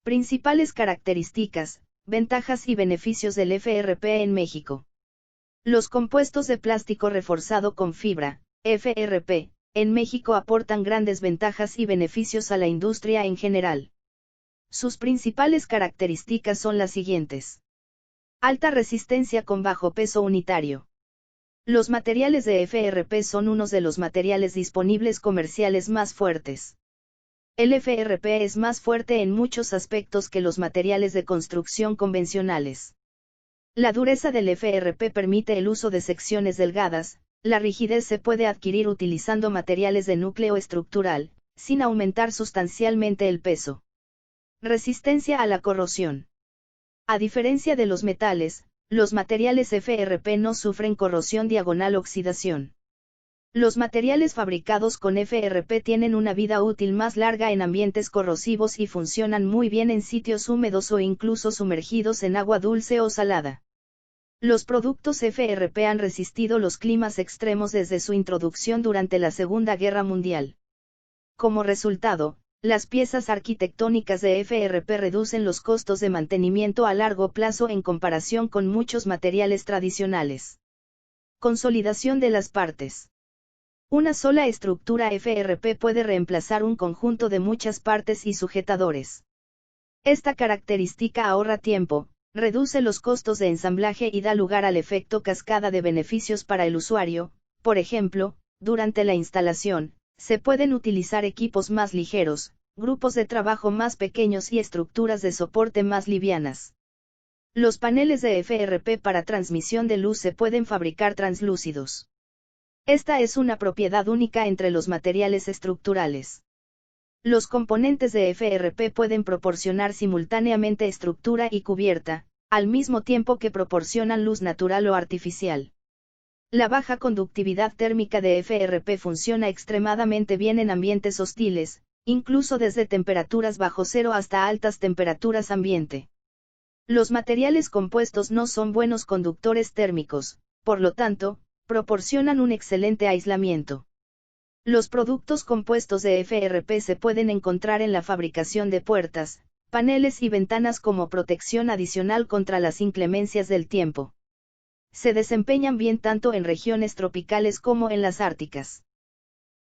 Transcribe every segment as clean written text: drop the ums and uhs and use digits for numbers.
Principales características, ventajas y beneficios del FRP en México. Los compuestos de plástico reforzado con fibra, FRP, en México aportan grandes ventajas y beneficios a la industria en general. Sus principales características son las siguientes. Alta resistencia con bajo peso unitario. Los materiales de FRP son unos de los materiales disponibles comerciales más fuertes. El FRP es más fuerte en muchos aspectos que los materiales de construcción convencionales. La dureza del FRP permite el uso de secciones delgadas, la rigidez se puede adquirir utilizando materiales de núcleo estructural, sin aumentar sustancialmente el peso. Resistencia a la corrosión. A diferencia de los metales, los materiales FRP no sufren corrosión diagonal oxidación. Los materiales fabricados con FRP tienen una vida útil más larga en ambientes corrosivos y funcionan muy bien en sitios húmedos o incluso sumergidos en agua dulce o salada. Los productos FRP han resistido los climas extremos desde su introducción durante la Segunda Guerra Mundial. Como resultado, las piezas arquitectónicas de FRP reducen los costos de mantenimiento a largo plazo en comparación con muchos materiales tradicionales. Consolidación de las partes. Una sola estructura FRP puede reemplazar un conjunto de muchas partes y sujetadores. Esta característica ahorra tiempo, reduce los costos de ensamblaje y da lugar al efecto cascada de beneficios para el usuario. Por ejemplo, durante la instalación, se pueden utilizar equipos más ligeros, grupos de trabajo más pequeños y estructuras de soporte más livianas. Los paneles de FRP para transmisión de luz se pueden fabricar translúcidos. Esta es una propiedad única entre los materiales estructurales. Los componentes de FRP pueden proporcionar simultáneamente estructura y cubierta, al mismo tiempo que proporcionan luz natural o artificial. La baja conductividad térmica de FRP funciona extremadamente bien en ambientes hostiles, incluso desde temperaturas bajo cero hasta altas temperaturas ambiente. Los materiales compuestos no son buenos conductores térmicos, por lo tanto, proporcionan un excelente aislamiento. Los productos compuestos de FRP se pueden encontrar en la fabricación de puertas, paneles y ventanas como protección adicional contra las inclemencias del tiempo. Se desempeñan bien tanto en regiones tropicales como en las árticas.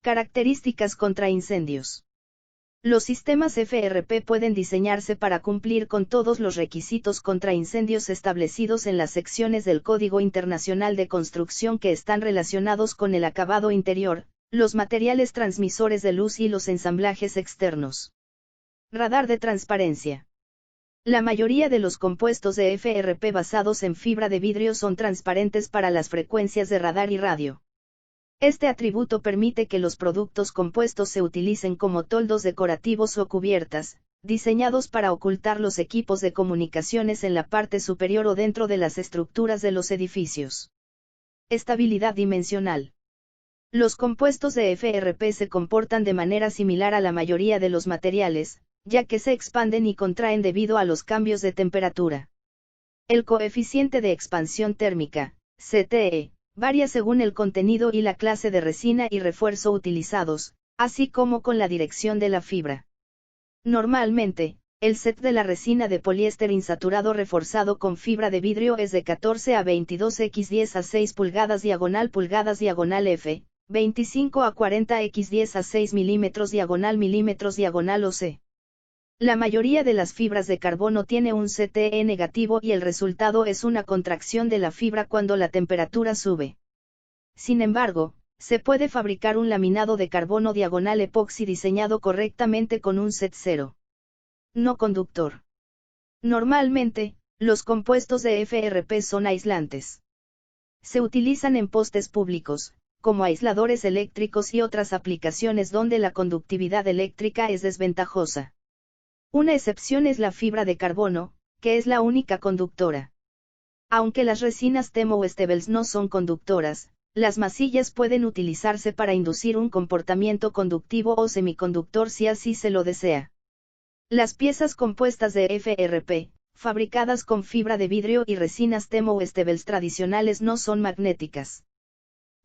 Características contra incendios. Los sistemas FRP pueden diseñarse para cumplir con todos los requisitos contra incendios establecidos en las secciones del Código Internacional de Construcción que están relacionados con el acabado interior, los materiales transmisores de luz y los ensamblajes externos. Radar de transparencia. La mayoría de los compuestos de FRP basados en fibra de vidrio son transparentes para las frecuencias de radar y radio. Este atributo permite que los productos compuestos se utilicen como toldos decorativos o cubiertas, diseñados para ocultar los equipos de comunicaciones en la parte superior o dentro de las estructuras de los edificios. Estabilidad dimensional. Los compuestos de FRP se comportan de manera similar a la mayoría de los materiales, ya que se expanden y contraen debido a los cambios de temperatura. El coeficiente de expansión térmica, CTE, varía según el contenido y la clase de resina y refuerzo utilizados, así como con la dirección de la fibra. Normalmente, el set de la resina de poliéster insaturado reforzado con fibra de vidrio es de 14 a 22 x 10 a 6 pulgadas diagonal F, 25 a 40 x 10 a 6 milímetros diagonal OC. La mayoría de las fibras de carbono tiene un CTE negativo y el resultado es una contracción de la fibra cuando la temperatura sube. Sin embargo, se puede fabricar un laminado de carbono diagonal epoxi diseñado correctamente con un set cero. No conductor. Normalmente, los compuestos de FRP son aislantes. Se utilizan en postes públicos, como aisladores eléctricos y otras aplicaciones donde la conductividad eléctrica es desventajosa. Una excepción es la fibra de carbono, que es la única conductora. Aunque las resinas Thermowestables no son conductoras, las masillas pueden utilizarse para inducir un comportamiento conductivo o semiconductor si así se lo desea. Las piezas compuestas de FRP, fabricadas con fibra de vidrio y resinas Thermowestables tradicionales no son magnéticas.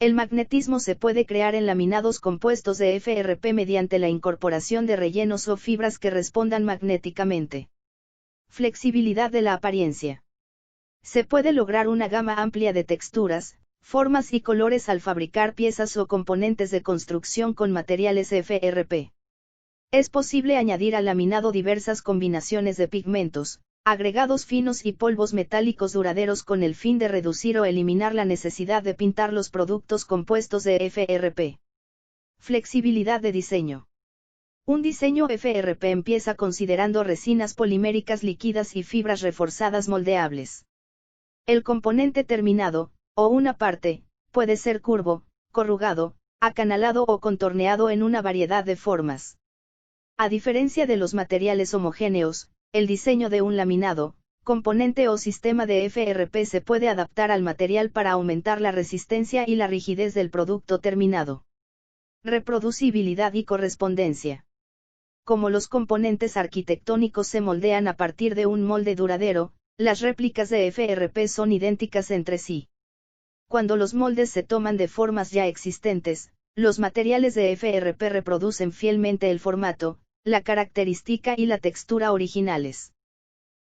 El magnetismo se puede crear en laminados compuestos de FRP mediante la incorporación de rellenos o fibras que respondan magnéticamente. Flexibilidad de la apariencia. Se puede lograr una gama amplia de texturas, formas y colores al fabricar piezas o componentes de construcción con materiales FRP. Es posible añadir al laminado diversas combinaciones de pigmentos, agregados finos y polvos metálicos duraderos con el fin de reducir o eliminar la necesidad de pintar los productos compuestos de FRP. Flexibilidad de diseño. Un diseño FRP empieza considerando resinas poliméricas líquidas y fibras reforzadas moldeables. El componente terminado, o una parte, puede ser curvo, corrugado, acanalado o contorneado en una variedad de formas. A diferencia de los materiales homogéneos, el diseño de un laminado, componente o sistema de FRP se puede adaptar al material para aumentar la resistencia y la rigidez del producto terminado. Reproducibilidad y correspondencia. Como los componentes arquitectónicos se moldean a partir de un molde duradero, las réplicas de FRP son idénticas entre sí. Cuando los moldes se toman de formas ya existentes, los materiales de FRP reproducen fielmente el formato, la característica y la textura originales.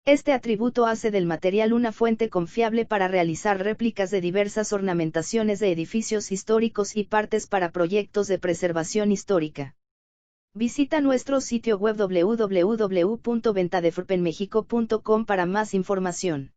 Este atributo hace del material una fuente confiable para realizar réplicas de diversas ornamentaciones de edificios históricos y partes para proyectos de preservación histórica. Visita nuestro sitio web www.ventadefrpenmexico.com para más información.